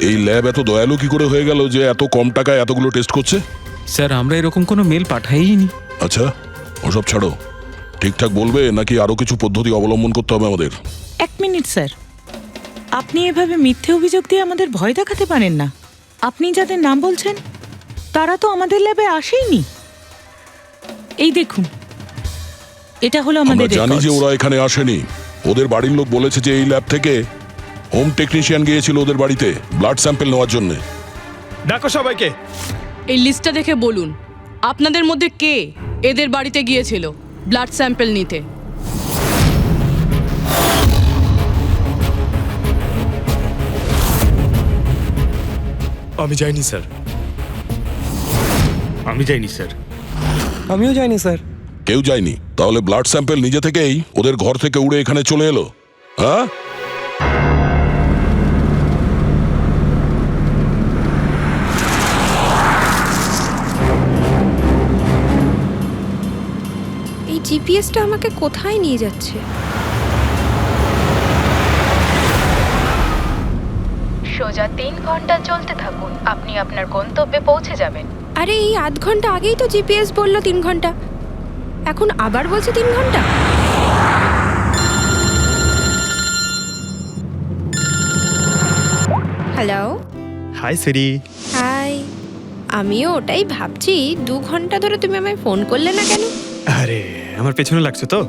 এই ল্যাব এত দয়ালু কি করে হয়ে গেল যে এত কম টাকায় এতগুলো টেস্ট করছে? স্যার আমরা এরকম কোনো মেল পাঠাইনি। আচ্ছা, ওসব ছাড়ো, ঠিকঠাক বলবে নাকি আরো কিছু পদ্ধতি অবলম্বন করতে হবে আমাদের? এক মিনিট স্যার, আপনি এভাবে মিথ্যে অভিযোগ দিয়ে আমাদের ভয় দেখাতে পারেন না। আপনি যাদের নাম বলছেন তারা তো আমাদের ল্যাবে আসেইনি। এই দেখুন, এটা হলো আমাদের আমরা জানি যে ওরা এখানে আসেনি। ওদের বাড়ির লোক বলেছে যে এই ল্যাব থেকে হোম টেকনিশিয়ান গিয়েছিল ওদের বাড়িতে ব্লাড স্যাম্পল নেওয়ার জন্য। ডাকো সবাইকে। এই লিস্টটা দেখে বলুন আপনাদের মধ্যে কে এদের বাড়িতে গিয়েছিল ব্লাড স্যাম্পল নিতে। আমি যাইনি স্যার। আমি যাইনি স্যার। আমিও যাইনি স্যার। কেউ যায়নি? তাহলে ব্লাড স্যাম্পল নিজে থেকেই ওদের ঘর থেকে উড়ে এখানে চলে এলো? হ্যাঁ, এই জিপিএসটা আমাকে কোথায় নিয়ে যাচ্ছে? সোজা 3 ঘন্টা চলতে থাকুন, আপনি আপনার গন্তব্যে পৌঁছে যাবেন। আরে এই আধ ঘন্টা আগেই তো জিপিএস বললো 3 ঘন্টা, এখন আবার বলছে 3 ঘন্টা। হ্যালো। হাই সিরি। হাই। আমিও ওটাই ভাবছি, 2 ঘন্টা ধরে তুমি আমায় ফোন করলে না কেন? আরে আমার পেছনে লাগছে তো।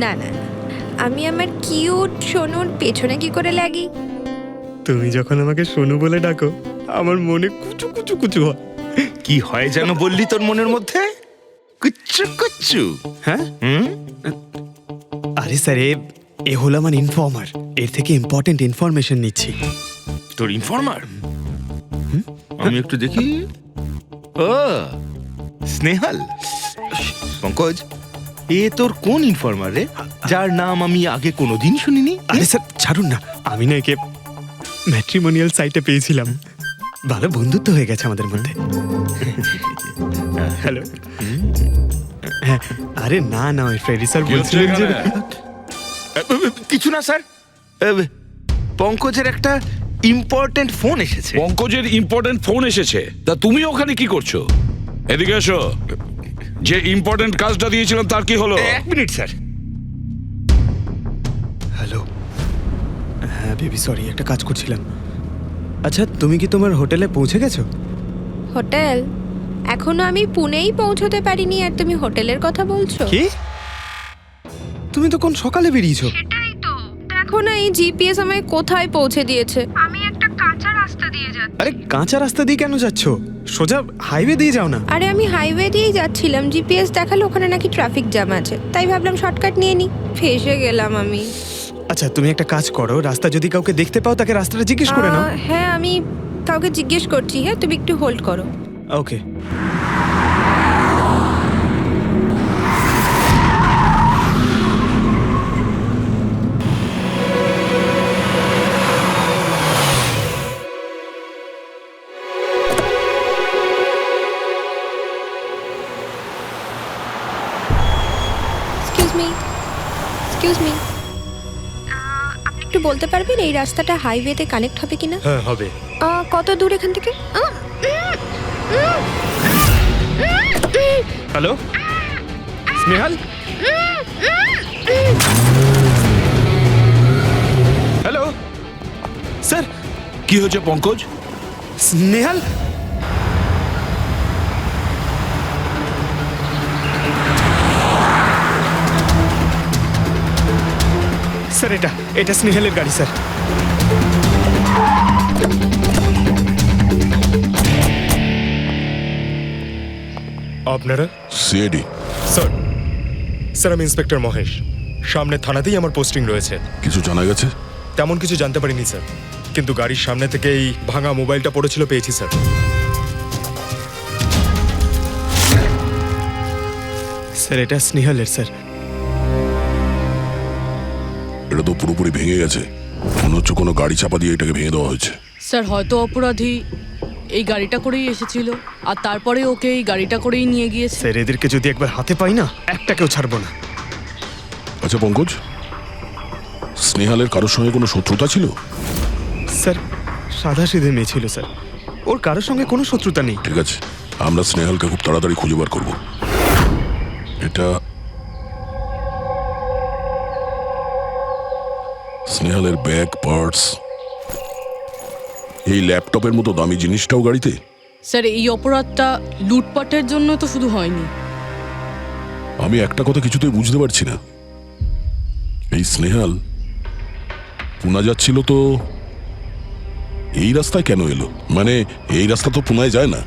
না না, আমি আমার কিউট সোনুর পেছনে কি করে লাগি? তুমি যখন আমাকে সোনু বলে ডাকো আমার মনে কুচু কুচু কুচু হয়। কি হয় যেন বললি তোর মনের মধ্যে? কুচ্চু কুচ্চু। হ্যাঁ? হুম? আরে স্যার, এ হলো আমার ইনফর্মার। এর থেকে ইম্পর্টেন্ট ইনফরমেশন নিচ্ছি। তোর ইনফর্মার? আমি একটু দেখি। ও স্নেহাল। পঙ্কজ, এ তোর কোন ইনফর্মার রে, যার নাম আমি আগে কোনোদিন শুনিনি? আরে স্যার ছাড়ুন না, আমি না একে ম্যাট্রিমোনিয়াল সাইটে পেয়েছিলাম। ভালো বন্ধুত্ব হয়ে গেছে আমাদের মধ্যে। হ্যালো। হ্যাঁ, আরে না না, ওই ফ্রেডি স্যার বলছিলেন যে কিছু না স্যার, পঙ্কজের একটা ইম্পর্টেন্ট ফোন এসেছে। পঙ্কজের ইম্পর্টেন্ট ফোন এসেছে, তা তুমি ওখানে কি করছো? এদিকে এসো। যে ইম্পর্টেন্ট কাজটা দিয়েছিলাম তার কি হলো? 1 মিনিট স্যার। হ্যালো। হ্যাঁ বেবি, সরি, একটা কাজ করছিলাম। আচ্ছা, তুমি কি তোমার হোটেলে পৌঁছে গেছো? হোটেল? এখনো আমি পুনেই পৌঁছতে পারিনি আর তুমি হোটেলের কথা বলছো? কি? তুমি তো কোন সকালে বেরিয়েছো? সেটাই তো, দেখো না এই জিপিএস আমায় কোথায় পৌঁছে দিয়েছে। আমি একটা কাঁচা রাস্তা দিয়ে যাচ্ছি। আরে কাঁচা রাস্তা দিয়ে কেন যাচ্ছো? সোজা হাইওয়ে দিয়ে যাও না। আরে আমি হাইওয়ে দিয়েই যাচ্ছিলাম, জিপিএস দেখালো ওখানে নাকি ট্রাফিক জ্যাম আছে, তাই ভাবলাম শর্টকাট নিয়ে নি। ফেসে গেলাম আমি। আচ্ছা, তুমি একটা কাজ করো, রাস্তা যদি কাউকে দেখতে পাও তাকে রাস্তাটা জিজ্ঞেস করে নাও। হ্যাঁ, আমি কাউকে জিজ্ঞেস করছি। হ্যাঁ, তুমি একটু হোল্ড করো। ওকে। এক্সকিউজ মি, আপনি একটু বলতে পারবেন এই রাস্তাটা হাইওয়েতে কানেক্ট হবে কিনা? হ্যাঁ হবে। কত দূর এখান থেকে? হ্যালো স্নেহাল। Hello sir. কি হয়েছে পঙ্কজ? স্নেহাল, স্যার এটা স্নেহালের গাড়ি স্যার। আপনারা? সিআইডি। স্যার আমি ইন্সপেক্টর মহেশ। সামনে থানাতেই আমার পোস্টিং রয়েছে। কিছু জানা গেছে? তেমন কিছু জানতে পারিনি স্যার, কিন্তু গাড়ির সামনে থেকে এই ভাঙা মোবাইলটা পড়েছিল, পেয়েছি স্যার। স্যার এটা স্নেহালের স্যার। এটা তো পুরোপুরি ভেঙে গেছে, মনে হচ্ছে কোনো গাড়ি চাপা দিয়ে এটাকে ভেঙে দেওয়া হয়েছে। স্যার হয়তো অপরাধী এই গাড়িটা করেই এসেছিল আর তারপরে ওকে এই গাড়িটা করেই নিয়ে গিয়েছে। স্যার এদেরকে যদি একবার হাতে পাই না, একটাকেও ছাড়বো না। আচ্ছা পঙ্কজ, স্নেহালের কারোর সঙ্গে কোনো শত্রুতা ছিল? স্যার সাদা সিধে মেয়ে ছিল স্যার, ওর কারোর সঙ্গে কোনো শত্রুতা নেই। ঠিক আছে, আমরা স্নেহালকে খুব তাড়াতাড়ি খুঁজে বার করব। এটা স্নেহালের ব্যাগ, পার্টস, এই ল্যাপটপের মতো দামি জিনিসটাও গাড়িতে। স্যার এই অপরাধটা লুটপাটের জন্য তো শুধু হয়নি। আমি একটা কথা কিছুতেই বুঝতে পারছি না, এই স্নেহাল পুনা যাচ্ছিল তো এই রাস্তায় কেন এলো? মানে এই রাস্তা তো পুনায় যায় না।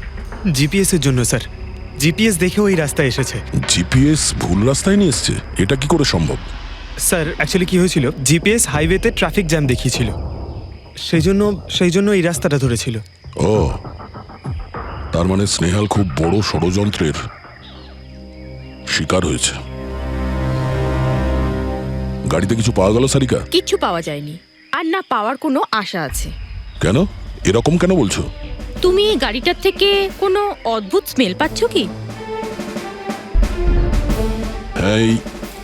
জিপিএস এর জন্য স্যার, জিপিএস দেখে ওই রাস্তায় এসেছে। জিপিএস ভুল রাস্তায় নিয়ে এসছে, এটা কি করে সম্ভব? স্যার অ্যাকচুয়ালি কি হয়েছিল, জিপিএস হাইওয়েতে ট্রাফিক জ্যাম দেখিয়েছিল, সেই জন্য এই রাস্তাটা ধরেছিল। ও, তার মানে স্নেহাল খুব বড় ষড়যন্ত্রের শিকার হয়েছে। গাড়িতে কিছু পাওয়া গেল সারিকা? কিচ্ছু পাওয়া যায়নি, আর না পাওয়ার কোনো আশা আছে। কেন এরকম কেন বলছো? তুমি এই গাড়িটার থেকে কোনো অদ্ভুত স্মেল পাচ্ছ কি? হ্যাঁ, এই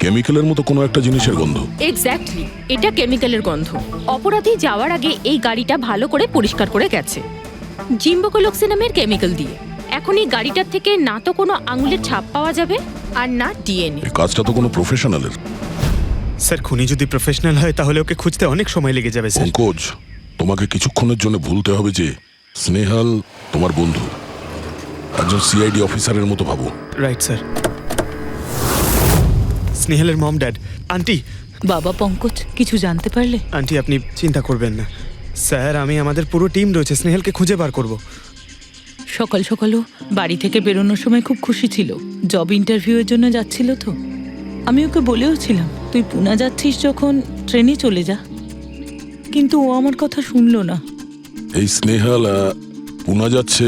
কেমিক্যালের মতো কোনো একটা জিনিসের গন্ধ। এক্স্যাক্টলি, এটা কেমিক্যালের গন্ধ। অপরাধী যাওয়ার আগে এই গাড়িটা ভালো করে পরিষ্কার করে গেছে জিম্বোকোলক্সি নামের কেমিক্যাল দিয়ে। এখন এই গাড়িটার থেকে না তো কোনো আঙুলের ছাপ পাওয়া যাবে, আর না ডিএনএ। এই কাজটা তো কোনো প্রফেশনালের। স্যার খুনি যদি প্রফেশনাল হয় তাহলে ওকে খুঁজতে অনেক সময় লেগে যাবে স্যার। পঙ্কজ, তোমাকে কিছুক্ষণের জন্য ভুলতে হবে যে স্নেহাল তোমার বন্ধু, একজন সিআইডি অফিসারের মতো ভাবো। Right sir. স্নেহালের মম ড্যাড, আন্টি। বাবা পঙ্কজ, কিছু জানতে পারলে? আন্টি আপনি চিন্তা করবেন না স্যার, আমি আমাদের পুরো টিম রয়েছে, স্নেহালকে খুঁজে বার করব। সকাল সকালও বাড়ি থেকে বেরোনোর সময় খুব খুশি ছিল, জব ইন্টারভিউয়ের জন্য যাচ্ছিল তো। আমি ওকে বলেও ছিলাম তুই পুনা যাচ্ছিস যখন ট্রেনে চলে যা, কিন্তু ও আমার কথা শুনলো না। এই স্নেহাল পুনা যাচ্ছে,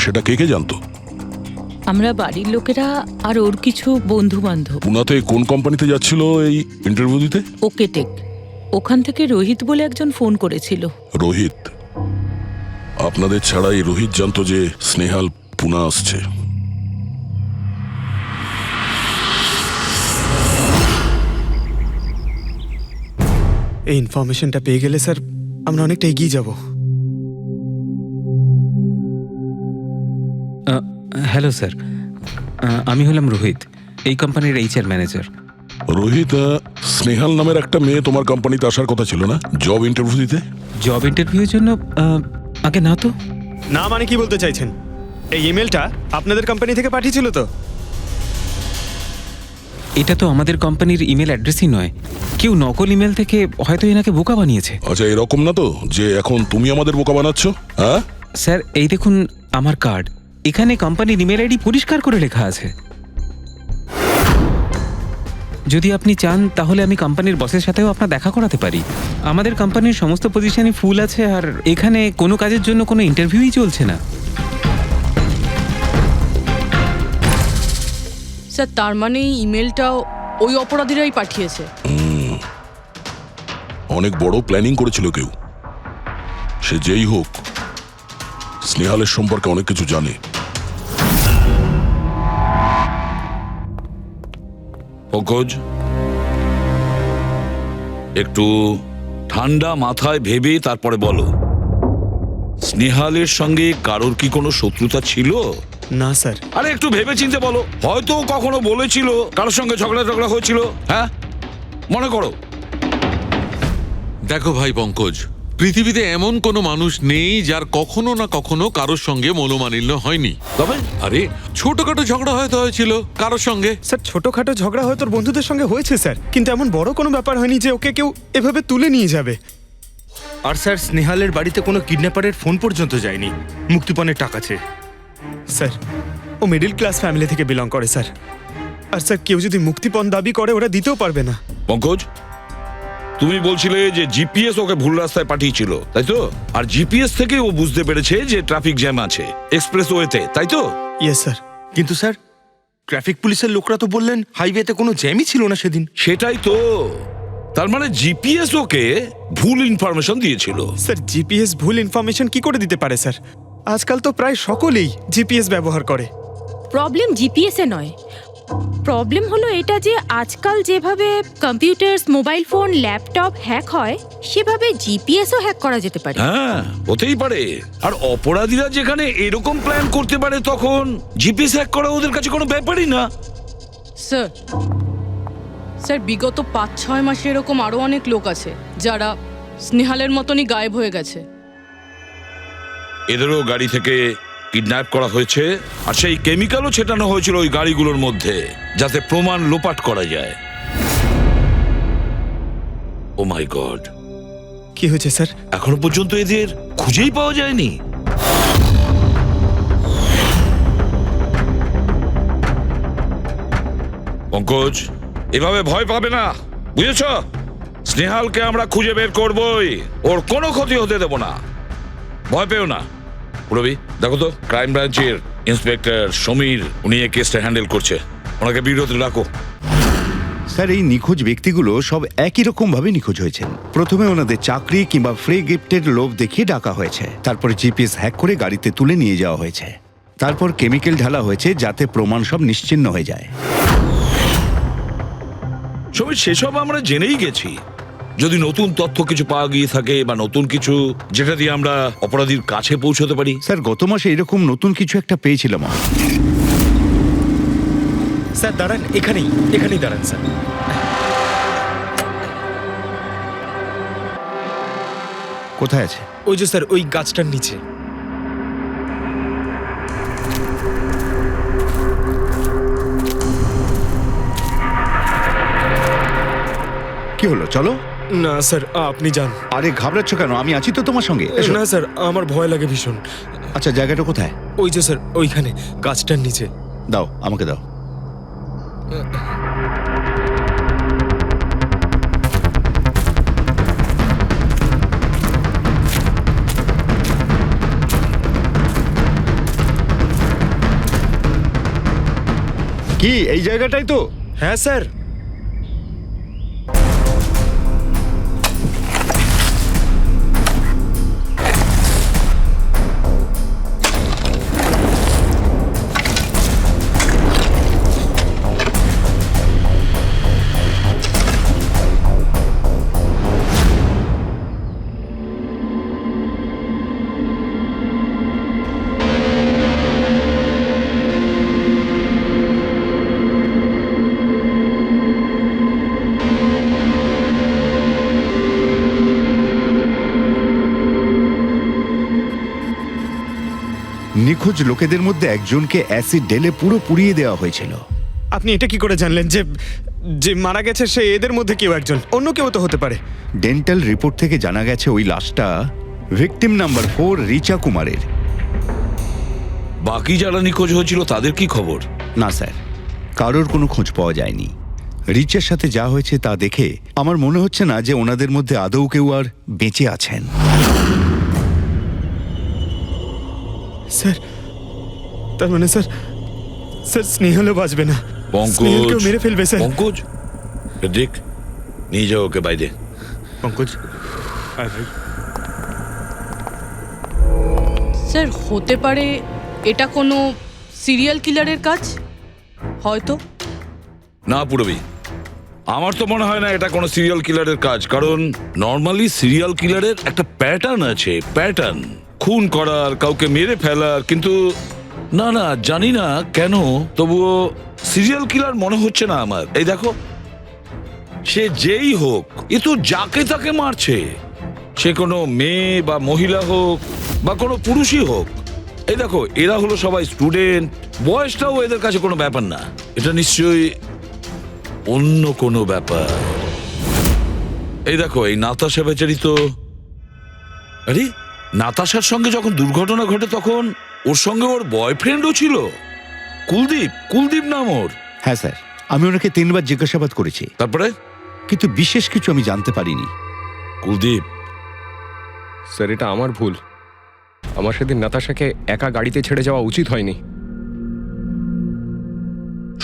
সেটা কে কে জানতো? আমরা বাড়ির লোকেরা আর ওর কিছু বন্ধু বান্ধব। পুনাতে কোন কোম্পানিতে যাচ্ছিল এই ইন্টারভিউ দিতে? Okay take. ওখান থেকে রোহিত বলে একজন ফোন করেছিল। রোহিত? আপনাদের ছাড়া এই রোহিত জানতো যে স্নেহাল পুনা আসছে? এই ইনফরমেশনটা পেয়ে গেলে স্যার আমরা অনেকটা এগিয়ে যাব। হ্যালো স্যার, আমি হলাম রোহিত, এই কোম্পানির এইচআর ম্যানেজার। রোহিত, স্নেহাল নামের একটা মেয়ে তোমার কোম্পানিতে আসার কথা ছিল না জব ইন্টারভিউ দিতে? জব ইন্টারভিউর জন্য? আগে না তো। না মানে কি বলতে চাইছেন? এই ইমেলটা আপনাদের কোম্পানি থেকে পাঠিয়েছিল তো? এটা তো আমাদের কোম্পানির ইমেল অ্যাড্রেসই নয়, কেউ নকল ইমেল থেকে হয়তো এনাকে বোকা বানিয়েছে। আচ্ছা, এরকম না তো যে এখন তুমি আমাদের বোকা বানাচ্ছ? হ্যাঁ স্যার, এই দেখুন আমার কার্ড, এখানে কোম্পানির ইমেল আইডি পরিষ্কার করে লেখা আছে। যদি আপনি চান তাহলে আমি কোম্পানির বসের সাথেও আপনার দেখা করাতে পারি। আমাদের কোম্পানির সমস্ত পজিশনই ফুল আছে, আর এখানে কোনো কাজের জন্য কোনো ইন্টারভিউই চলছে না। স্যার তার মানে এই ইমেলটাও ওই অপরাধীরাই পাঠিয়েছে। অনেক বড় প্ল্যানিং করেছিল কেউ, সে যেই হোক স্নেহালের সম্পর্কে অনেক কিছু জানে। পঙ্কজ, একটু ঠান্ডা মাথায় ভেবে তারপরে বলো, স্নেহালের সঙ্গে কারোর কি কোনো শত্রুতা ছিল? না স্যার। আরে একটু ভেবে চিন্তে বলো, হয়তো কখনো বলেছিল কারোর সঙ্গে ঝগড়া হয়েছিল। হ্যাঁ, মনে করো। দেখো ভাই পঙ্কজ, পৃথিবীতে এমন কোনো মানুষ নেই যার কখনো না কখনো কারোর সঙ্গে মনোমালিন্য হয়নি। তবে আরে ছোটখাটো ঝগড়া হয়তো হয়েছিল কারোর সঙ্গে। স্যার ছোটখাটো ঝগড়া হয়তো ওর বন্ধুদের সঙ্গে হয়েছে স্যার, কিন্তু এমন বড় কোনো ব্যাপার হয়নি যে ওকে কেউ এভাবে তুলে নিয়ে যাবে। আর স্যার স্নেহালের বাড়িতে কোনো কিডন্যাপারের ফোন পর্যন্ত যায়নি মুক্তিপণের টাকা চেয়ে। স্যার ও মিডল ক্লাস ফ্যামিলি থেকে বিলং করে স্যার, আর স্যার কেউ যদি মুক্তিপণ দাবি করে ওরা দিতেও পারবে না। পঙ্কজ, তুমি বলছিলে যে জিপিএস ওকে ভুল রাস্তায় পাঠিয়েছিল, তাই তো? আর জিপিএস থেকে ও বুঝতে পেরেছে যে ট্রাফিক জ্যাম আছে এক্সপ্রেসওয়েতে, তাই তো? Yes sir. কিন্তু স্যার ট্রাফিক পুলিশের লোকরা তো বললেন হাইওয়েতে কোনো জ্যামই ছিল না সেদিন। সেটাই তো, তার মানে জিপিএস ওকে ভুল ইনফরমেশন দিয়েছিল। স্যার জিপিএস ভুল ইনফরমেশন কি করে দিতে পারে স্যার? আজকাল তো প্রায় সকলেই জিপিএস ব্যবহার করে। প্রবলেম জিপিএস এ নয়, প্রবলেম হলো এটা যে আজকাল যেভাবে computer, mobile phone, laptop hack হয় সেভাবে জিপিএসও হ্যাক করা যেতে পারে। হ্যাঁ, হতেই পারে। আর অপরাধীরা যেখানে এরকম প্ল্যান করতে পারে তখন জিপিএস হ্যাক করা ওদের কাছে কোনো ব্যাপারই না। স্যার স্যার বিগত 5-6 মাসে এরকম আরো অনেক লোক আছে যারা স্নেহালের মতনই গায়েব হয়ে গেছে। এদেরও গাড়ি থেকে কিডন্যাপ করা হয়েছে, আর সেই কেমিক্যালও ছেটানো হয়েছিল ওই গাড়িগুলোর মধ্যে যাতে প্রমাণ লোপাট করা যায়। ও মাই গড, কি হয়েছে স্যার? এখনো পর্যন্ত এদের খুঁজেই পাওয়া যায়নি। পঙ্কজ, এভাবে ভয় পাবে না, বুঝেছ? স্নেহালকে আমরা খুঁজে বের করবই, ওর কোনো ক্ষতি হতে দেব না, ভয় পেও না। রবি, দেখো তো ক্রাইম ব্রাঞ্চের ইন্সপেক্টর সমীর, উনি এই কেসটা হ্যান্ডেল করছে, ওনাকে বিরতি রাখো। স্যার, এই নিখোঁজ ব্যক্তিগুলো সব একই রকম ভাবে নিখোঁজ হয়েছেন। প্রথমে ওনাদের চাকরি কিংবা ফ্রি গিফটের লোভ দেখিয়ে ডাকা হয়েছে, তারপর জিপিএস হ্যাক করে গাড়িতে তুলে নিয়ে যাওয়া হয়েছে, তারপর কেমিক্যাল ঢালা হয়েছে যাতে প্রমাণ সব নিশ্চিহ্ন হয়ে যায়। সমীর, সেসব আমরা জেনেই গেছি। যদি নতুন তথ্য কিছু পাওয়া গিয়ে থাকে বা নতুন কিছু যেটা দিয়ে আমরা অপরাধীর কাছে পৌঁছতে পারি। স্যার, গত মাসে এরকম নতুন কিছু একটা পেয়েছিলাম। স্যার দাঁড়ান, এখানেই দাঁড়ান স্যার। কোথায় আছে? ওই যে স্যার, ওই গাছটার নিচে। কি হলো, চলো। না স্যার, আপনি যান। আরে ঘাবড়াচ্ছ কেন? আমি আছি তো তোমার সঙ্গে। এসো। না স্যার, আমার ভয় লাগে ভীষণ। আচ্ছা, জায়গাটা কোথায়? ওই যে স্যার, ওইখানে গাছটার নিচে। দাও, আমাকে দাও। কি এই জায়গাটাই তো? হ্যাঁ স্যার। নিখোঁজ লোকেদের মধ্যে একজনকে অ্যাসিড ঢেলে পুরো পুড়িয়ে দেওয়া হয়েছিল। আপনি এটা কি করে জানলেন যে যে মারা গেছে সে এদের মধ্যে কেউ একজন? অন্য কেউ তো হতে পারে। ডেন্টাল রিপোর্ট থেকে জানা গেছে ওই লাশটা ভিকটিম নাম্বার 4 রিচা কুমারের। বাকি যারা নিখোঁজ হয়েছিল তাদের কি খবর? না স্যার, কারোর কোনো খোঁজ পাওয়া যায়নি। রিচার সাথে যা হয়েছে তা দেখে আমার মনে হচ্ছে না যে ওনাদের মধ্যে আদৌ কেউ আর বেঁচে আছেন। স্যার, তার মানে স্যার স্নেহালও বাঁচবে না। পঙ্কজ, মেরে ফেলবে স্যার। পঙ্কজ, দেখ, নিয়ে যাও ওকে বাইরে। পঙ্কজ, আয় ভাই। স্যার, হতে পারে এটা কোনো সিরিয়াল কিলারের কাজ, হয়তো। না পুরবি, আমার তো মনে হয় না এটা কোনো সিরিয়াল কিলারের কাজ, কারণ নর্মালি সিরিয়াল কিলারের একটা প্যাটার্ন আছে, প্যাটার্ন খুন করার, কাউকে মেরে ফেলার। কিন্তু না না, জানি না কেন, তবুও সিরিয়াল কিলার মনে হচ্ছে না আমার। এই দেখো, সে যেই হোক, এ তো যাকে তাকে মারছে, সে কোনো মেয়ে বা মহিলা হোক বা কোনো পুরুষই হোক। এই দেখো, এরা হলো সবাই স্টুডেন্ট, বয়সটাও এদের কাছে কোনো ব্যাপার না। এটা নিশ্চয়ই অন্য কোনো ব্যাপার। এই দেখো, এই নাতাশা বেচারি তো, আরে নাতাশার সঙ্গে যখন দুর্ঘটনা ঘটে তখন ওর সঙ্গে ওর বয়ফ্রেন্ডও ছিল, কুলদীপ নাম ওর। হ্যাঁ স্যার, আমি ওনাকে 3 বার জিজ্ঞাসাবাদ করেছি, তারপরে কিন্তু বিশেষ কিছু আমি জানতে পারিনি। কুলদীপ স্যার, এটা আমার ভুল। আমার সেদিন নাতাশাকে একা গাড়িতে ছেড়ে যাওয়া উচিত হয়নি।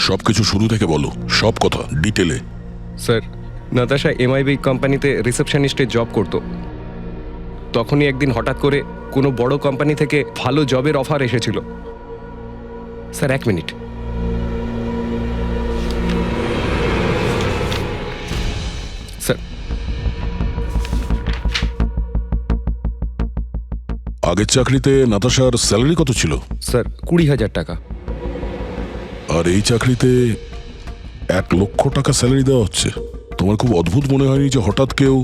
সবকিছু শুরু থেকে বলো, সব কথা ডিটেলে। স্যার, নাতাশা এমআইবি কোম্পানিতে রিসেপশনিস্টের জব করত। তখনই একদিন হঠাৎ করে কোনো বড় কোম্পানি থেকে ভালো জবের অফার এসেছিল। Sir, 1 minute. আগের চাকরিতে নাতাশার স্যালারি কত ছিল? স্যার 20,000 টাকা। আর এই চাকরিতে 1,00,000 স্যালারি দেওয়া হচ্ছে। তোমার খুব অদ্ভুত মনে হয়নি যে হঠাৎ কেউ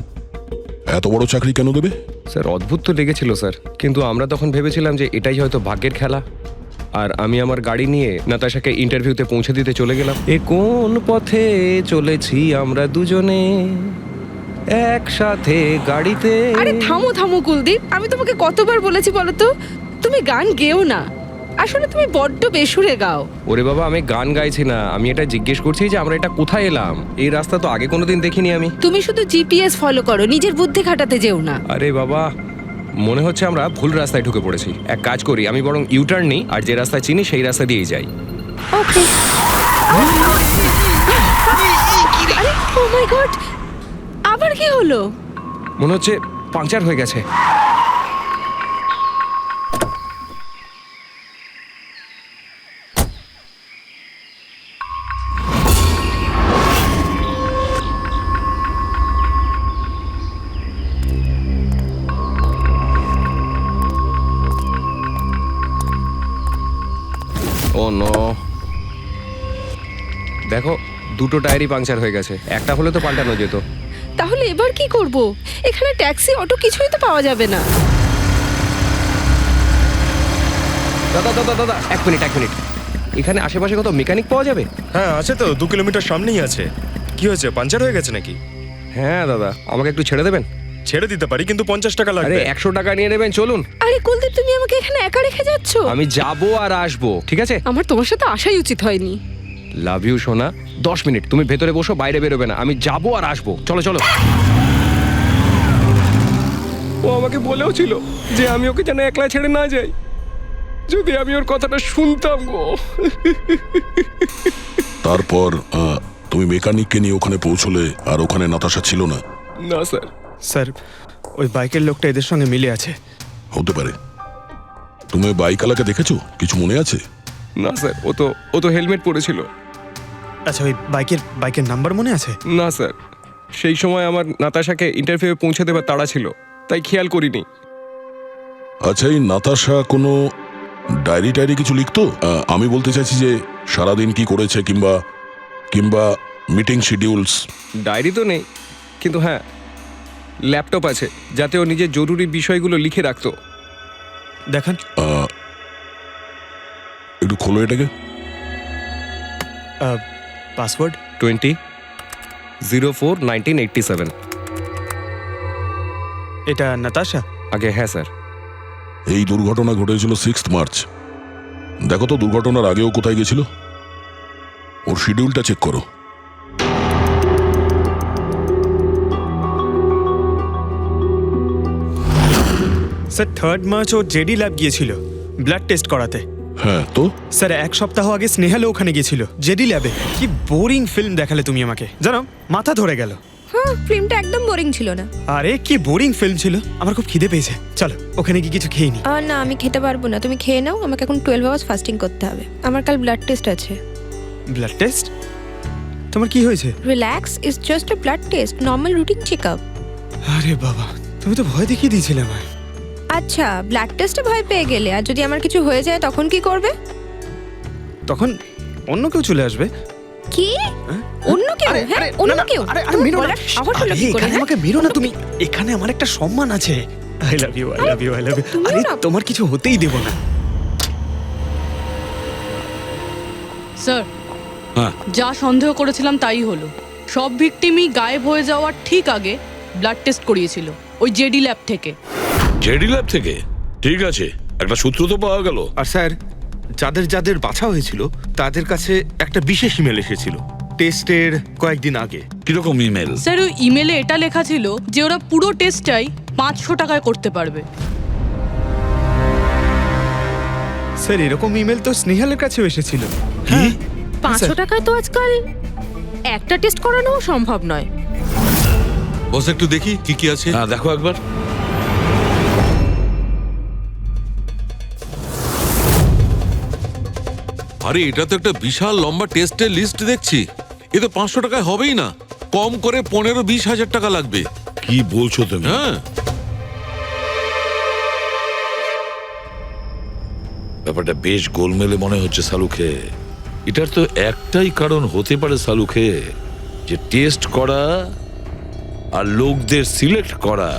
এত বড় চাকরি কেন দেবে? স্যার অদ্ভুত তো লেগেছিল স্যার, কিন্তু আমরা তখন ভেবেছিলাম যে এটাই হয়তো ভাগ্যের খেলা। আর আমি আমার গাড়ি নিয়ে নাতাশাকে ইন্টারভিউতে পৌঁছে দিতে চলে গেলাম। এ কোন পথে চলেছি আমরা দুজনে একসাথে গাড়িতে। আরে থামো থামো কুলদীপ, আমি তোমাকে কতবার বলেছি বলো তো, তুমি গান গেও না। আসলে তুমি বড্ড বেসুরে গাও। ওরে বাবা, আমি গান গাইছি না, আমি এটা জিজ্ঞেস করছি যে আমরা এটা কোথায় এলাম। এই রাস্তা তো আগে কোনোদিন দেখিনি আমি। তুমি শুধু জিপিএস ফলো করো, নিজের বুদ্ধি খাটাতে যেও না। আরে বাবা, মনে হচ্ছে আমরা ভুল রাস্তায় ঢুকে পড়েছি। এক কাজ করি, আমি বরং ইউটার্ন নিই, আর যে রাস্তা চিনি সেই রাস্তা দিয়েই যাই। ওকে। আরে ও মাই গড, আবার কি হলো? মনে হচ্ছে পাংচার হয়ে গেছে। ও নো, দেখো দুটো টায়ারই পাংচার হয়ে গেছে। একটা হলে তো পাল্টানো যেত। তাহলে এবার কি করব? এখানে ট্যাক্সি অটো কিছুই তো পাওয়া যাবে না। দাদা দাদা দাদা, এক মিনিট। এখানে আশেপাশে কত মেকানিক পাওয়া যাবে? হ্যাঁ আছে তো, 2 কিলোমিটার সামনেই আছে। কি হয়েছে, পাঞ্চার হয়ে গেছে নাকি? হ্যাঁ দাদা, আমাকে একটু ছেড়ে দেবেন? ছেড়ে দিতে পারি, কিন্তু 50 টাকা আরে লাগবে। 100 টাকা নিয়ে নেবেন, চলুন। আরে কুলদীপ, তুমি আমাকে এখানে একা রেখে যাচ্ছ? আমি যাবো আর আসবো, ঠিক আছে? আমার তোমার সাথে আসাই উচিত হয়নি। লাভ ইউ সোনা। 10 মিনিট তুমি ভেতরে বসো, বাইরে বেরোবে না। আমি যাবো আর আসবো, চলো চলো। ও আমাকে বলেও ছিল যে আমি ওকে যেন একলা ছেড়ে না যাই। যদি আমি ওর কথাটা শুনতাম গো। তারপর তুমি মেকানিককে নিয়ে ওখানে পৌঁছলে, আর ওখানে নাতাশা ছিল না? না স্যার। স্যার ওই বাইকের লোকটা এদের সঙ্গে মিলে আছে। হতে পারে। তুমি ওই বাইকওয়ালাকে দেখেছো? কিছু মনে আছে? না স্যার, ও তো হেলমেট পরেছিল। আচ্ছা, ওই বাইকের নাম্বার মনে আছে? না স্যার, সেই সময় আমার নাতাশাকে ইন্টারভিউ পৌঁছে দেবার তাড়া ছিল, তাই খেয়াল করিনি। আচ্ছা, এই নাতাশা কোনো ডায়েরি কিছু লিখতো? আমি বলতে চাইছি যে সারাদিন কি করেছে, কিংবা মিটিং শিডিউলস। ডায়েরি তো নেই, কিন্তু হ্যাঁ ল্যাপটপ আছে, যাতে ও নিজের জরুরি বিষয়গুলো লিখে রাখতো। দেখান। একটু খোলো এটাকে। পাসওয়ার্ড 20/04/1987। এটা নাতাশা? আগে হ্যাঁ স্যার। এই দুর্ঘটনা ঘটেছিল 6 মার্চ। দেখো তো দুর্ঘটনার আগেও কোথায় গেছিল। ওর শিডিউলটা চেক করো। স্যার 3 মার্চ ও জেডি ল্যাব গিয়েছিল ব্লাড টেস্ট করাতে। হ্যাঁ তো? স্যার 1 সপ্তাহ আগে স্নেহালও ওখানে গিয়েছিল জেডি ল্যাবে। কি বোরিং ফিল্ম দেখালে তুমি আমাকে, জানো মাথা ধরে গেল। হ্যাঁ, ফিল্মটা একদম বোরিং ছিল না। আরে কি বোরিং ফিল্ম ছিল। আমার খুব খিদে পেয়েছে, চলো ওখানে কি কিছু খেয়ে নি। না, আমি খেতে পারবো না, তুমি খেয়ে নাও। আমাকে এখন 12 আওয়ার্স ফাস্টিং করতে হবে। আমার কাল ব্লাড টেস্ট আছে। Blood test? তোমার কি হয়েছে? Relax, is just a blood test, normal routine checkup. আরে বাবা, তুমি তো ভয় দেখিয়ে দিয়েছিলে আমায়। আচ্ছা, ব্লাড টেস্টে ভয় পেয়ে গেলে, আর যদি আমার কিছু হয়ে যায় তখন কি করবে? তখন অন্য কেউ চলে আসবে। কি? অন্য কেউ? হ্যাঁ, অন্য কেউ? তুমি বলার সাহস হলো কি করে? আমাকে মেরো না তুমি, এখানে আমার একটা সম্মান আছে। I love you, I love you, I love you. আরে তোমার কিছু হতেই দেব না। স্যার, হ্যাঁ, যা সন্দেহ করেছিলাম তাই হলো। সব ভিকটিমই গায়েব হয়ে যাওয়ার ঠিক আগে ব্লাড টেস্ট করিয়েছিল ওই জেডি ল্যাব থেকে। জেডি ল্যাব থেকে? ঠিক আছে, একটা সূত্র তো পাওয়া গেল। আর স্যার, যাদের যাদের বাছা হয়েছিল তাদের কাছে একটা বিশেষ ইমেল এসেছিল টেস্টের কয়েকদিন আগে। কিরকম ইমেল? স্যার, ওই ইমেলে এটা লেখা ছিল যে ওরা পুরো টেস্টটাই 500 টাকায় করতে পারবে। স্যার এরকম ইমেল তো স্নেহালের কাছেও এসেছিল। কি? 500 টাকায় তো আজকাল একটা টেস্ট করানো সম্ভব নয়। বস একটু দেখি কি কি আছে। হ্যাঁ দেখো একবার। আরে এটা তো একটা বিশাল লম্বা টেস্টের লিস্ট দেখছি। এ তো 500 টাকায় হবেই না, কম করে 15-20 হাজার টাকা লাগবে। কি বলছো তুমি? হ্যাঁ ব্যাপারটা বেশ গোলমেলে মনে হচ্ছে সালুকে। এটার তো একটাই কারণ হতে পারে সালুকে, যে টেস্ট করা আর লোকদের সিলেক্ট করা,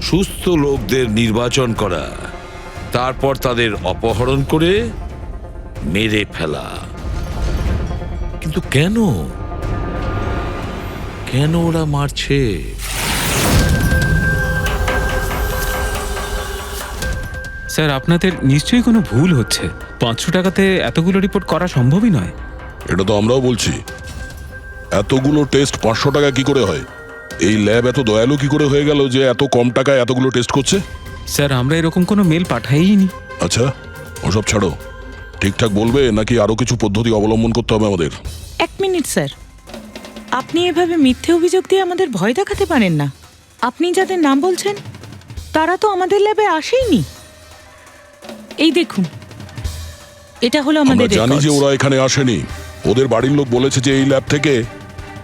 সুস্থ লোকদের নির্বাচন করা, তারপর তাদের অপহরণ করে মেরে ফেলা। কিন্তু কেন কেন ওরা মারছে? স্যার, আপনাদের নিশ্চয়ই কোনো ভুল হচ্ছে। 500 টাকাতে এতগুলো রিপোর্ট করা সম্ভবই নয়। এটা তো আমরাও বলছি। এতগুলো টেস্ট 500 টাকা কি করে হয়? এই ল্যাব এত দয়ালু কি করে হয়ে গেল যে এত কম টাকায় এতগুলো টেস্ট করছে? স্যার, আমরা এরকম কোনো মেল পাঠাইনি। আচ্ছা, ওসব ছাড়ো। ঠিকঠাক বলবে নাকি আরো কিছু পদ্ধতি অবলম্বন করতে হবে আমাদের? 1 মিনিট স্যার, আপনি এভাবে মিথ্যে অভিযোগ দিয়ে আমাদের ভয় দেখাতে পারেন না। আপনি যাদের নাম বলছেন তারা তো আমাদের ল্যাবে আসেইনি। এই দেখুন, এটা হলো আমরা আমাদের জানি যে records। ওরা এখানে আসেনি। ওদের বাড়ির লোক বলেছে যে এই ল্যাব থেকে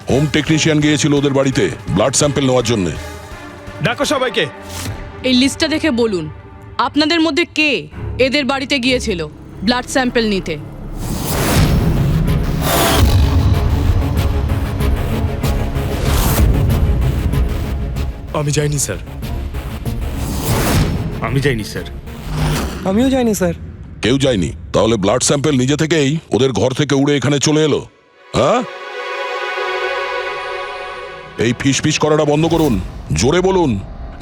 হোম টেকনিশিয়ান গিয়েছিল ওদের বাড়িতে ব্লাড স্যাম্পল নেওয়ার জন্য। ডাকো সবাইকে। এই লিস্টটা দেখে বলুন, আপনাদের মধ্যে কে এদের বাড়িতে গিয়েছিল ব্লাড স্যাম্পল নিতে? আমি যাইনি স্যার। আমি যাইনি স্যার। আমিও যাইনি স্যার। কেউ যায়নি? তাহলে ব্লাড স্যাম্পল নিজে থেকেই ওদের ঘর থেকে উড়ে এখানে চলে এলো? হ্যাঁ, এই ফিস করাটা বন্ধ করুন। জোরে বলুন,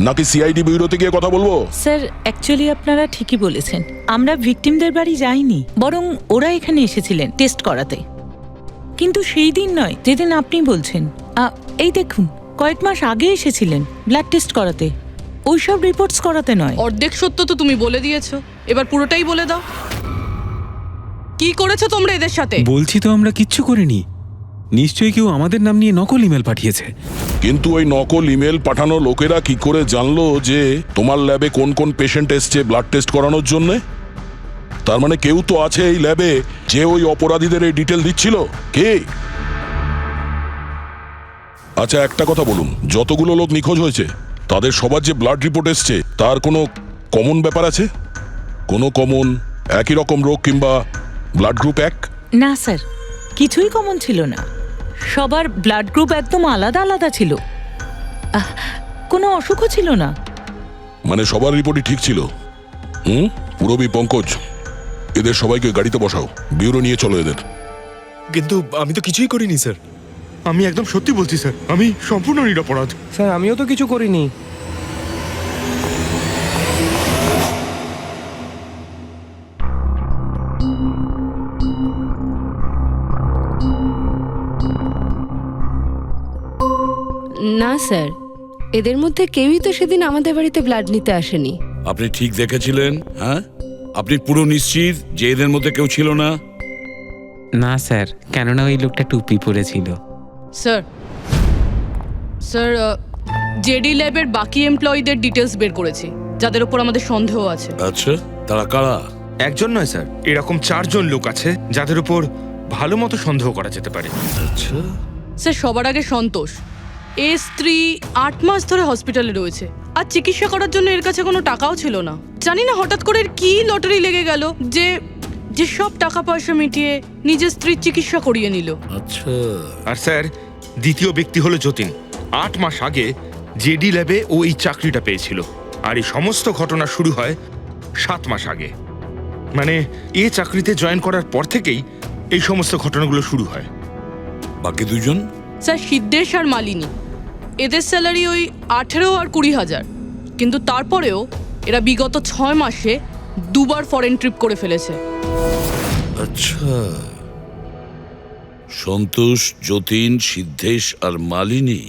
নাকি সিআইডি ব্যুরোতে গিয়ে কথা বলবো? স্যার, অ্যাকচুয়ালি আপনারা ঠিকই বলেছেন। আমরা ভিকটিমদের বাড়ি যাইনি, বরং ওরা এখানে এসেছিলেন টেস্ট করাতে। কিন্তু সেই দিন নয় যেদিন আপনি বলছেন। এই দেখুন, কয়েক মাস আগে এসেছিলেন ব্লাড টেস্ট করাতে, ওইসব রিপোর্টস করাতে নয়। অর্ধেক সত্য তো তুমি বলে দিয়েছো, এবার পুরোটাই বলে দাও। কি করেছো তোমরা এদের সাথে? বলছি তো আমরা কিচ্ছু করিনি। নিশ্চয়ই কেউ আমাদের নাম নিয়ে নকল ইমেল পাঠিয়েছে। কিন্তু ওই নকল ইমেল পাঠানো লোকেরা কি করে জানলো যে তোমার ল্যাবে কোন কোন পেশেন্ট এসছে ব্লাড টেস্ট করানোর জন্য? তার মানে কেউ তো আছে এই ল্যাবে যে ওই অপরাধীদের এই ডিটেল দিচ্ছিল। কে? আচ্ছা, একটা কথা বলুন, যতগুলো লোক নিখোঁজ হয়েছে তাদের সবার যে ব্লাড রিপোর্ট এসছে তার কোনো কমন ব্যাপার আছে? কোনো কমন একই রকম রোগ কিংবা ব্লাড গ্রুপ এক? না স্যার, কিছুই কমন ছিল না। সবার ব্লাড গ্রুপ একদম আলাদা আলাদা ছিল। কোনো অসুখও ছিল না। মানে সবার রিপোর্টই ঠিক ছিল? পুরবী, পঙ্কজ, এদের সবাইকে গাড়িতে বসাও, ব্যুরো নিয়ে চলো এদের। কিন্তু আমি তো কিছুই করিনি স্যার। আমি একদম সত্যি বলছি স্যার, আমি সম্পূর্ণ নিরপরাধ। স্যার, আমিও তো কিছু করিনি। না স্যার, এদের মধ্যে কেউই তো সেদিন আমাদের বাড়িতে ব্লাড নিতে আসেনি। আপনি ঠিক দেখেছিলেন? হ্যাঁ, আপনি পুরো নিশ্চিত যে এদের মধ্যে কেউ ছিল না? না স্যার, কেননা ওই লোকটা টুপি পরেছিল। স্যার, স্যার, জেডি ল্যাবের বাকি এমপ্লয়ীদের ডিটেলস বের করেছি, যাদের উপর আমাদের সন্দেহ আছে। আচ্ছা, তারা কারা? একজন নয় স্যার, এরকম 4 জন লোক আছে যাদের উপর ভালো মতো সন্দেহ করা যেতে পারে। আচ্ছা, স্যার, সবার আগে সন্তোষ। এর স্ত্রী 8 মাস ধরে হসপিটালে রয়েছে, আর চিকিৎসা করার জন্য এর কাছে কোনো টাকাও ছিল না। জানি না হঠাৎ করে এর কি লটারি লেগে গেল যে যে সব টাকা পয়সা মিটিয়ে নিজের স্ত্রীর চিকিৎসা করিয়ে নিল। আচ্ছা। আর স্যার, দ্বিতীয় ব্যক্তি হলো যতীন। 8 মাস আগে জেডি ল্যাবে ও এই চাকরিটা পেয়েছিল, আর এই সমস্ত ঘটনা শুরু হয় 7 মাস আগে। মানে এই চাকরিতে জয়েন করার পর থেকেই এই সমস্ত ঘটনাগুলো শুরু হয়। বাকি দুজন? স্যার, সিদ্ধেশ আর মালিনী। এদের স্যালারি ওই 18 আর 20,000, কিন্তু তারপরেও এরা বিগত 6 মাসে 2বার ফরেন ট্রিপ করে ফেলেছে। আচ্ছা, সন্তোষ, যতীন, সিদ্ধেশ আর মালিনী।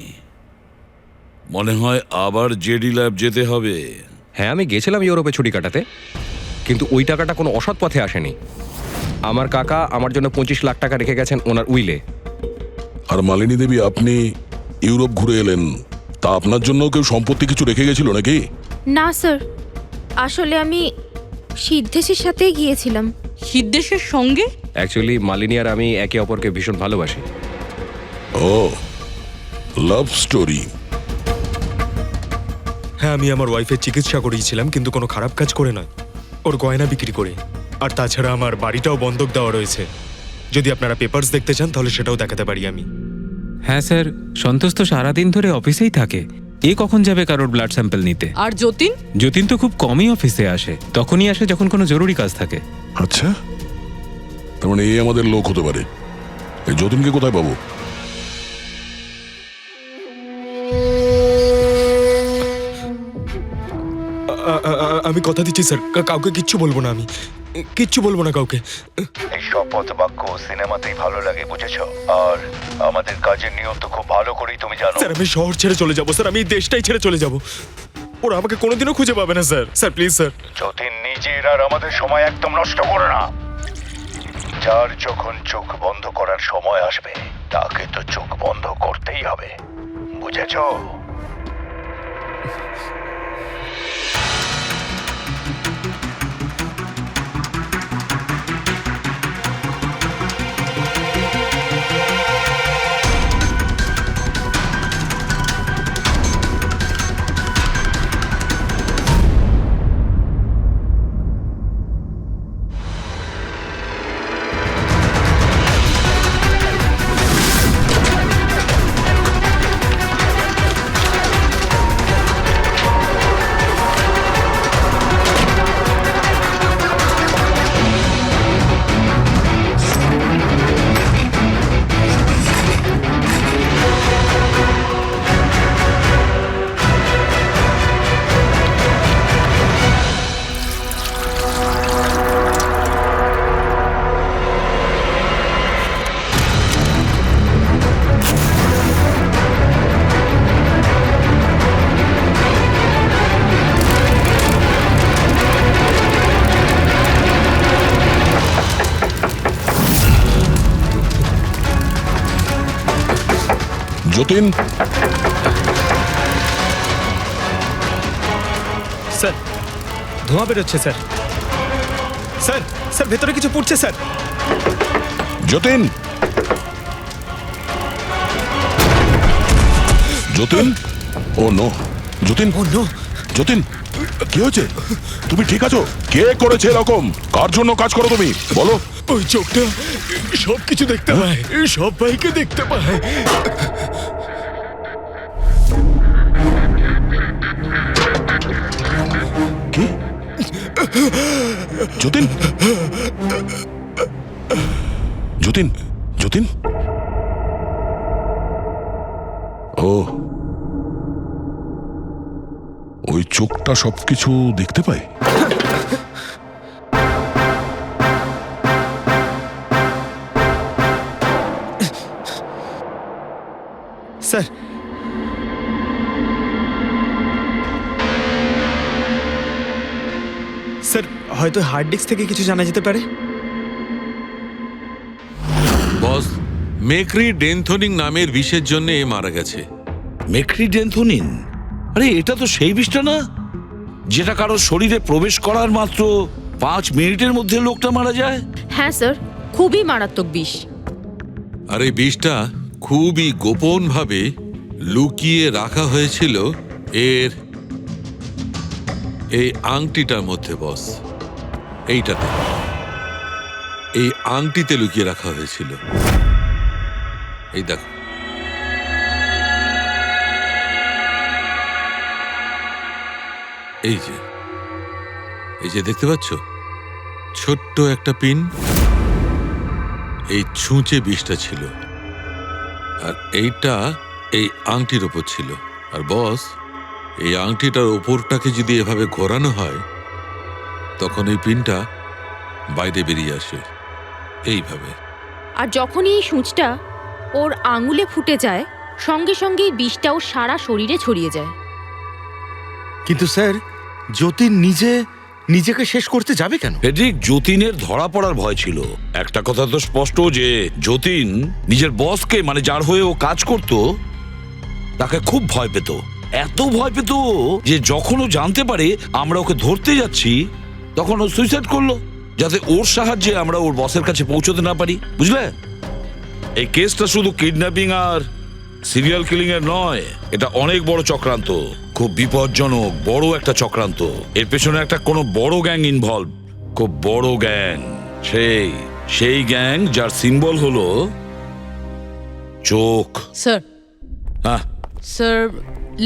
মনে হয় আবার জেডি ল্যাব যেতে হবে। হ্যাঁ, আমি গেছিলাম ইউরোপে ছুটি কাটাতে, কিন্তু ওই টাকাটা কোনো অসৎ পথে আসেনি। আমার কাকা আমার জন্য 25 লাখ টাকা রেখে গেছেন ওনার উইলে। আর মালিনী দেবী, আপনি ইউরোপ ঘুরে এলেন, তা আপনার জন্য কেউ সম্পত্তি কিছু রেখে গেছিল নাকি? না স্যার, আসলে আমি সিদ্ধেশের সাথেই গিয়েছিলাম। সিদ্ধেশের সঙ্গে? অ্যাকচুয়ালি মালিনী আর আমি একে অপরকে ভীষণ ভালোবাসি। ও, লাভ স্টোরি। হ্যাঁ, আমি আমার ওয়াইফের চিকিৎসা করিয়েছিলাম, কিন্তু কোনো খারাপ কাজ করে নয়, ওর গয়না বিক্রি করে। আর তাছাড়া আমার বাড়িটাও বন্ধক দেওয়া রয়েছে। যদি আপনারা পেপারস দেখতে চান তাহলে সেটাও দেখাতে পারি আমি। হ্যাঁ স্যার, সন্তোষ তো সারাদিন ধরে অফিসেই থাকে। এ কখন যাবে কারোর ব্লাড স্যাম্পল নিতে? আর যতীন? যতীন তো খুব কমই অফিসে আসে, তখনই আসে যখন কোনো জরুরি কাজ থাকে। আচ্ছা, তার মানে এই আমাদের লোক হতে পারে। এই যতীনকে কোথায় পাবো? আমি কথা দিচ্ছি স্যার, কাউকে কিচ্ছু বলবো না, আমি কিচ্ছু বলবো না কাউকে। এই শপথ বাক্য সিনেমাতেই ভালো লাগে, বুঝেছো? আর আমাদের কাজের নিয়ম তো খুব ভালো করেই তুমি জানো। স্যার আমি শহর ছেড়ে চলে যাবো স্যার, আমি এই দেশটাই ছেড়ে চলে যাবো। ওরা আমাকে কোনোদিনও খুঁজে পাবে না sir. Sir please sir. Jatin, নিজের আর আমাদের সময় একদম নষ্ট করো না। যার যখন চোখ বন্ধ করার সময় আসবে তাকে তো চোখ বন্ধ করতেই হবে, বুঝেছো? যতীন, স্যার ধোঁয়া বেরোচ্ছে স্যার। স্যার স্যার ভেতরে কিছু পড়ছে স্যার। যতীন, যতীন, ও নো, যতীন, ও নো, যতীন, কি হয়েছে? তুমি ঠিক আছো? কে করেছে এরকম? কার জন্য কাজ করো তুমি, বলো? ওই চোখটা সব কিছু দেখতে পায়, সব ভাইকে দেখতে পায়। কি? যতীন, যতীন, যতীন, ও ওই চোখটা সবকিছু দেখতে পায়। স্যার স্যার হয়তো হার্ড ডিস্ক থেকে কিছু জানা যেতে পারে। বস, মেক্রি ডেনথোনিং নামের বিষের জন্য এ মারা গেছে। মেক্রিডেন্থোনিন? আরে এটা তো সেই বিষটা না যেটা কারোর শরীরে প্রবেশ করার মাত্র 5 মিনিটের মধ্যে লোকটা মারা যায়? হ্যাঁ স্যার, খুবই মারাত্মক বিষ। আর এই বিষটা খুবই গোপনভাবে লুকিয়ে রাখা হয়েছিল এর এই আংটিটার মধ্যে। বস, এইটাতে, এই আংটিতে লুকিয়ে রাখা হয়েছিল। এই দেখো, এই যে দেখতে পাচ্ছ, ছোট্ট একটা পিন, এই ছুঁচে বিষটা ছিল, আর এইটা এই আংটির ওপর ছিল। আর বস, এই আংটিটার ওপরটাকে যদি এভাবে ঘোরানো হয় তখন এই পিনটা বাইরে বেরিয়ে আসে এইভাবে। আর যখনই এই সূঁচটা ওর আঙুলে ফুটে যায় সঙ্গে সঙ্গেই বিষটা ওর সারা শরীরে ছড়িয়ে যায়। কিন্তু স্যার, যতীন নিজেকে শেষ করতে যাবে কেন? ফেডরিক, যতীনের ধরা পড়ার ভয় ছিল। একটা কথা তো স্পষ্ট যে যতীন নিজের বসকে, মানে যার হয়ে ও কাজ করত, তাকে খুব ভয় পেত। এত ভয় পেত যে যখন ও জানতে পারে আমরা ওকে ধরতে যাচ্ছি তখন ও সুইসাইড করলো, যাতে ওর সাহায্যে আমরা ওর বসের কাছে পৌঁছতে না পারি, বুঝলে? এই কেসটা শুধু কিডন্যাপিং আর সিরিয়াল কিলিং এর নয়, এটা অনেক বড় চক্রান্ত, খুব বিপজ্জনক বড় একটা চক্রান্ত। এর পেছনে একটা কোনো বড় গ্যাং ইনভলভ। খুব বড় গ্যাং, সেই গ্যাং যার সিম্বল হলো চোখ। স্যার হ্যাঁ, স্যার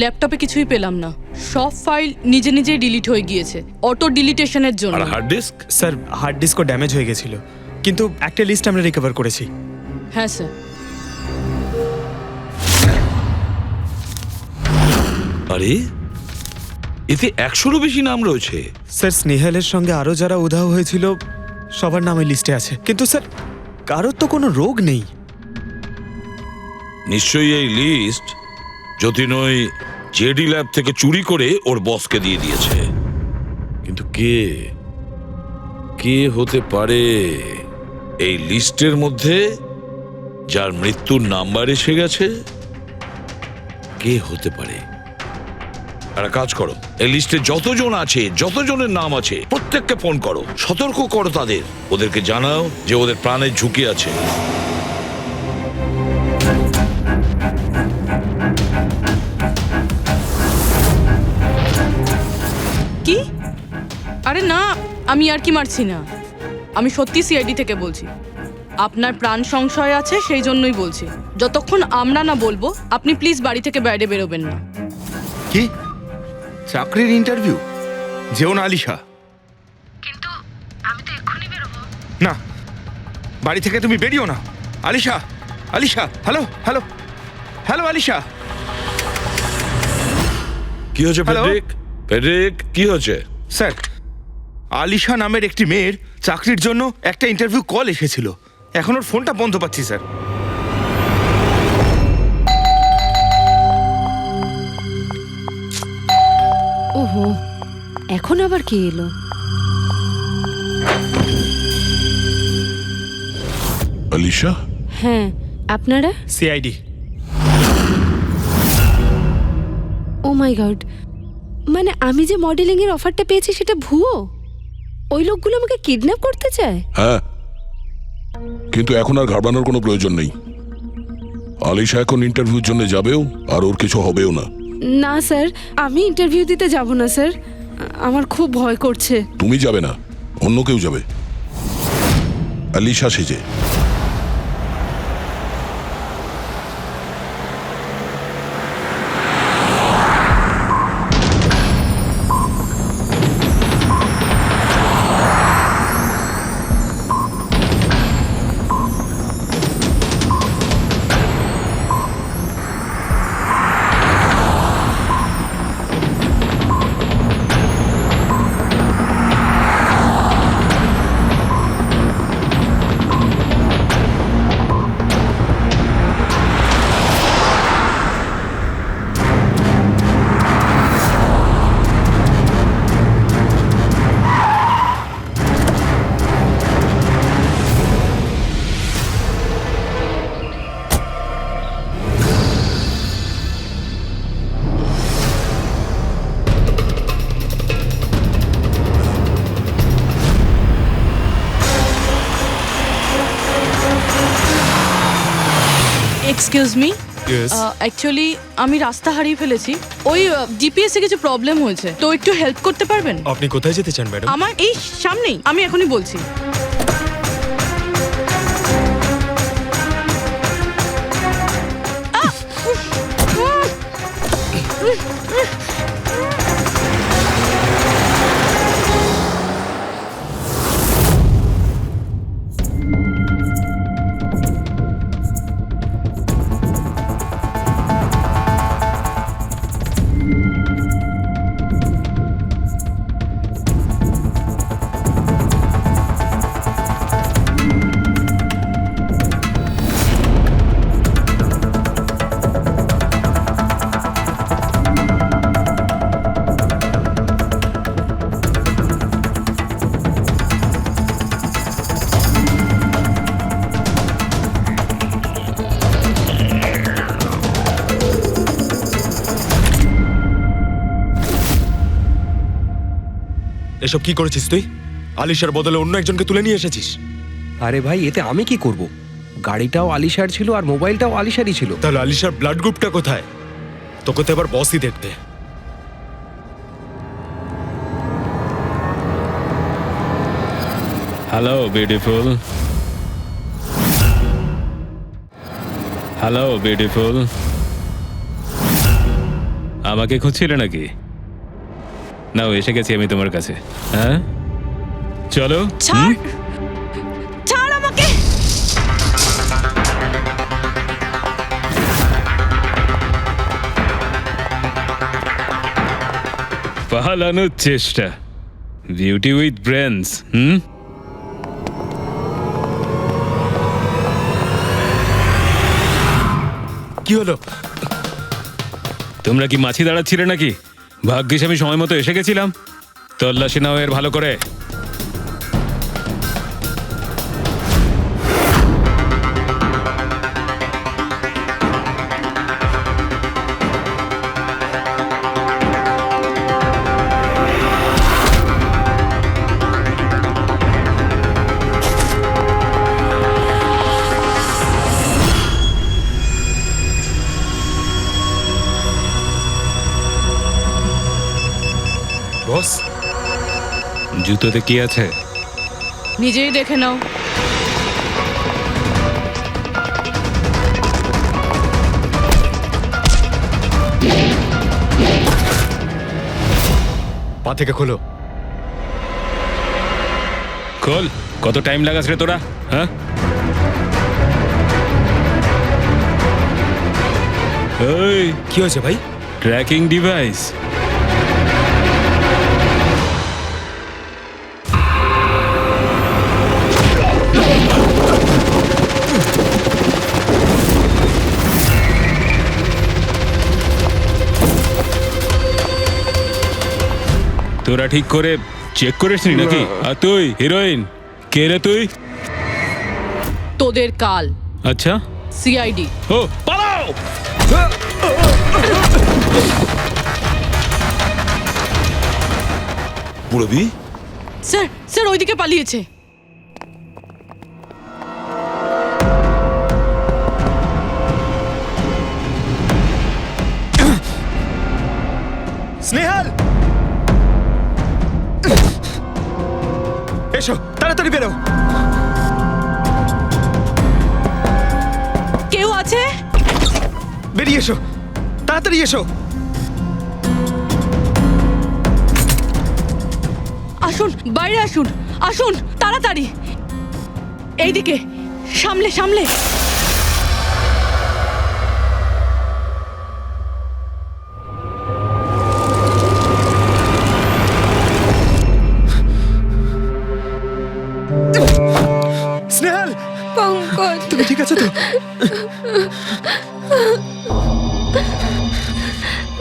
ল্যাপটপে কিছুই পেলাম না, সব ফাইল নিজে নিজেই ডিলিট হয়ে গিয়েছে অটো ডিলিটেশনের জন্য। আর হার্ড ডিস্ক? স্যার হার্ড ডিস্কও ড্যামেজ হয়ে গেছিল, কিন্তু একটা লিস্ট আমরা রিকভার করেছি। হ্যাঁ স্যার। আরে এতে 100-রও বেশি নাম রয়েছে। স্যার স্নেহালের সঙ্গে আরও যারা উধাও হয়েছিল সবার নাম এই লিস্টে আছে, কিন্তু স্যার কারোর তো কোনো রোগ নেই। নিশ্চয়ই এই লিস্ট যতীন ওই জেডি ল্যাব থেকে চুরি করে ওর বসকে দিয়ে দিয়েছে। কিন্তু কে হতে পারে এই লিস্টের মধ্যে যার মৃত্যুর নাম্বার এসে গেছে? কে হতে পারে? একটা কাজ করো, এই লিস্টে যতজন আছে, যতজনের নাম আছে, প্রত্যেককে ফোন করো, সতর্ক করো তাদের, ওদেরকে জানাও যে ওদের প্রাণের ঝুঁকি আছে। কি? আরে না, আমি আর কি মারছি না, আমি সত্যি সিআইডি থেকে বলছি। আপনার প্রাণ সংশয় আছে সেই জন্যই বলছি। যতক্ষণ আমরা না বলবো আপনি প্লিজ বাড়ি থেকে বাইরে বেরোবেন না। কি চাকরির ইন্টারভিউ? যেও না আলিশা। কিন্তু আমি তো এক্ষুনি বেরোবো। না, বাড়ি থেকে তুমি বেরিও না। Alisha, Alisha, hello hello hello Alisha. কি হচ্ছে হ্যালো? ফেডরিক, কি হচ্ছে? স্যার, আলিশা নামের একটি মেয়ের চাকরির জন্য একটা ইন্টারভিউ কল এসেছিল, এখন ওর ফোনটা বন্ধ পাচ্ছি স্যার। ওহো, এখন আবার কে এলো? আলিশা, হ্যাঁ, আপনারা? সিআইডি। ও মাই গড, মানে আমি যে মডেলিং এর অফারটা পেয়েছি সেটা ভুয়ো? ওই লোকগুলো আমাকে কিডন্যাপ করতে চায়? হ্যাঁ, কিন্তু এখন আর ঘাবড়ানোর কোনো প্রয়োজন নেই। আলিশা এখন ইন্টারভিউর জন্য যাবেও, আর ওর কিছু হবেও না। না স্যার, আমি ইন্টারভিউ দিতে যাব না স্যার, আমার খুব ভয় করছে। তুমি যাবে না, অন্য কেউ যাবে, আলিশা সেজে। Excuse me, Yes. অ্যাকচুয়ালি আমি রাস্তা হারিয়ে ফেলেছি, ওই জিপিএস এ কিছু প্রবলেম হয়েছে, তো একটু হেল্প করতে পারবেন? আপনি কোথায় যেতে চান ম্যাডাম? আমার এই সামনেই, আমি এখনই বলছি। এসব কি করেছিস তুই? আলিশার বদলে অন্য একজনকে তুলে নিয়ে এসেছিস। আরে ভাই, এতে আমি কি করব? গাড়িটাও আলিশার ছিল আর মোবাইলটাও আলিশারই ছিল। তাহলে আলিশার ব্লাড গ্রুপটা কোথায়? তোকে তো এবার বসই দেখতে। Hello beautiful. Hello beautiful. আমাকে খুঁজছিলে নাকি? নাও এসে গেছি আমি তোমার কাছে। হ্যাঁ চলো। ছাড় ছাড় আমাকে। পালানোর চেষ্টা, বিউটি উইথ ব্রেনস। কি হলো? তোমরা কি মাছি দাঁড়াচ্ছিলে নাকি? ভাগ্যিস আমি সময় মতো এসে গেছিলাম। তল্লাশি নাও এর ভালো করে। বস, জুতোতে কি আছে? নিজেই দেখে নাও। পা থেকে খোলো। খোল। কত টাইম লাগাস রে তোরা? হ্যাঁ এই কি হয়েছে ভাই? Tracking device. তোরা ঠিক করে চেক করিসনি নাকি? আর তুই হিরোইন কে রে তুই? তোদের কাল। আচ্ছা সিআইডি। ও পালাও। পুরবি স্যার স্যার ওইদিকে পালিয়েছে। স্নেহাল, এসো তাড়াতাড়ি বেরো। কেউ আছে? বেরিয়ে এসো, তাড়াতাড়ি এসো। আসুন বাইরে আসুন, আসুন তাড়াতাড়ি। এইদিকে সামলে সামলে। স্নেহাল, পঙ্কজ, তুমি ঠিক আছে তো?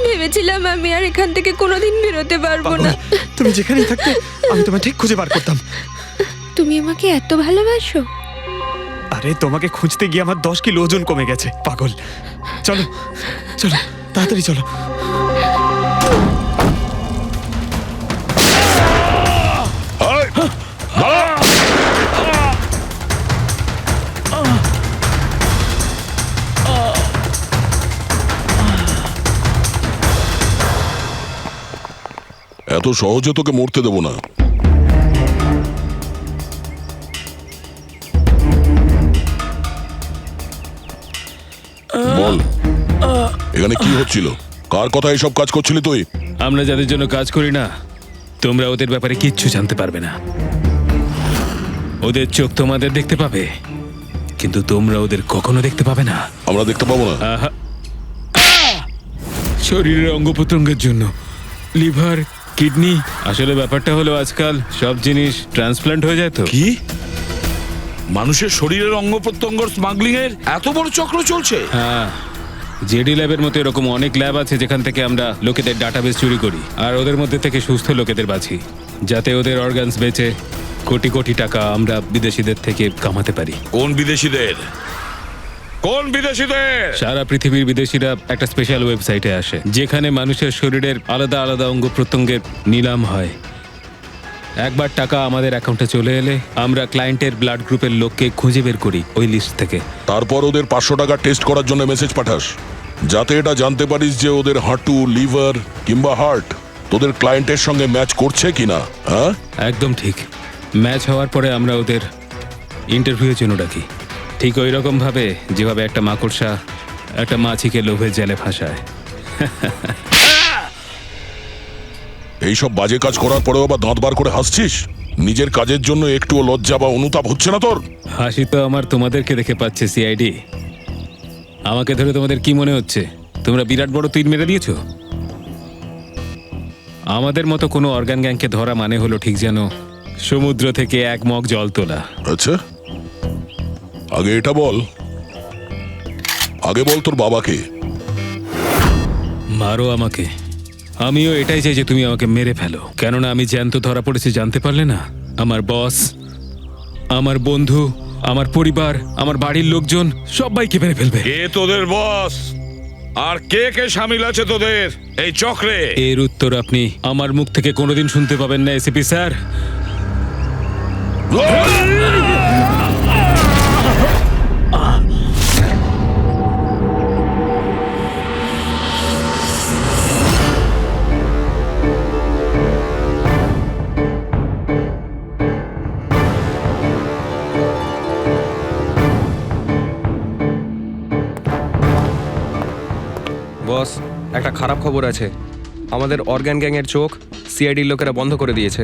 ভেবেছিলাম আমি আর এখান থেকে কোনোদিন বেরোতে পারবো না। তুমি যেখানেই থাকতে আমি তোমায় ঠিক খুঁজে বার করতাম। তুমি আমাকে এত ভালোবাসো? আরে তোমাকে খুঁজতে গিয়ে আমার 10 কিলো ওজন কমে গেছে পাগল। চলো চলো তাড়াতাড়ি চলো। এত সহজে তোকে মরতে দেবো না। বল, এখানে কি হচ্ছিল? কার কথা এসব কাজ করছিলি তুই? আমরা যাদের জন্য কাজ করি না, তোমরা ওদের ব্যাপারে কিচ্ছু জানতে পারবে না। ওদের চোখ তোমাদের দেখতে পাবে, কিন্তু তোমরা ওদের কখনো দেখতে পাবে না। আমরা দেখতে পাবো না? আহা। শরীরের অঙ্গ প্রত্যঙ্গের জন্য লিভার, কিডনি। আসলে ব্যাপারটা হলো আজকাল সব জিনিস ট্রান্সপ্লান্ট হয়ে যায় তো। কি মানুষের শরীরের অঙ্গ প্রত্যঙ্গ স্মাগলিং এর এত বড় চক্র চলছে? হ্যাঁ, জেডি ল্যাবের মতো এরকম অনেক ল্যাব আছে যেখান থেকে আমরা লোকেদের ডাটাবেস চুরি করি আর ওদের মধ্যে থেকে সুস্থ লোকেদের বাছি, যাতে ওদের অর্গানস বেচে কোটি কোটি টাকা আমরা বিদেশিদের থেকে কামাতে পারি। কোন বিদেশিদের? কোন বিদেশিদের? সারা পৃথিবীর বিদেশিরা একটা স্পেশাল ওয়েবসাইটে আসে যেখানে মানুষের শরীরের আলাদা আলাদা অঙ্গ প্রত্যঙ্গের নিলাম হয়। একবার টাকা আমাদের অ্যাকাউন্টে চলে এলে আমরা ক্লায়েন্টের ব্লাড গ্রুপের লোককে খুঁজে বের করি ওই লিস্ট থেকে। তারপর ওদের 500 টাকা টেস্ট করার জন্য মেসেজ পাঠাস, যাতে এটা জানতে পারিস যে ওদের হাঁটু, লিভার কিংবা হার্ট তোদের ক্লায়েন্টের সঙ্গে ম্যাচ করছে কিনা। হ্যাঁ একদম ঠিক। ম্যাচ হওয়ার পরে আমরা ওদের ইন্টারভিউয়ের জন্য ডাকি, ঠিক ওই রকম ভাবে যেভাবে একটা মাকড়সা একটা মাছিকে লোভে জেলে ফাঁসায়। এইসব বাজে কাজ করার পরেও আবার দাঁত বার করে হাসছিস? নিজের কাজের জন্য একটুও লজ্জা বা অনুতাপ হচ্ছে না তোর? হাসি তো আমার তোমাদেরকে দেখে পাচ্ছে সিআইডি। আমাকে ধরে তোমাদের কি মনে হচ্ছে তোমরা বিরাট বড় তীর মেরে দিয়েছো? আমাদের মতো কোনো অর্গান গ্যাংকে ধরা মানে হলো ঠিক যেন সমুদ্র থেকে এক মগ জল তোলা। আচ্ছা, আগে এটা বল, আগে বল তোর বাবাকে। মারো আমাকে, আমিও এটাই চাই যে তুমি আমাকে মেরে ফেলো, কেননা আমি জ্যান্ত ধরা পড়েছি জানতে পারলে না? আমার বস, আমার বন্ধু, আমার পরিবার, আমার বাড়ির লোকজন সবাইকে মেরে ফেলবে। কে তোদের বস আর কে কে সামিল আছে তোদের এই চক্রে? এর উত্তর আপনি আমার মুখ থেকে কোনোদিন শুনতে পাবেন না এসিপি স্যার। বস, একটা খারাপ খবর আছে। আমাদের অর্গান গ্যাংয়ের চোখ সিআইডির লোকেরা বন্ধ করে দিয়েছে।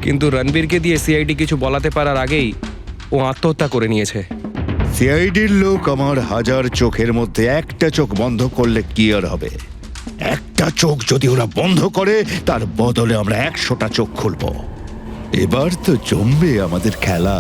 কিন্তু রণবীরকে দিয়ে সিআইডি কিছু বলাতে পারার আগেই ও আত্মহত্যা করে নিয়েছে। সিআইডির লোক আমার 1000 চোখের মধ্যে একটা চোখ বন্ধ করলে কি আর হবে? একটা চোখ যদি ওরা বন্ধ করে তার বদলে আমরা 100টা চোখ খুলবো। এবার তো জমবে আমাদের খেলা।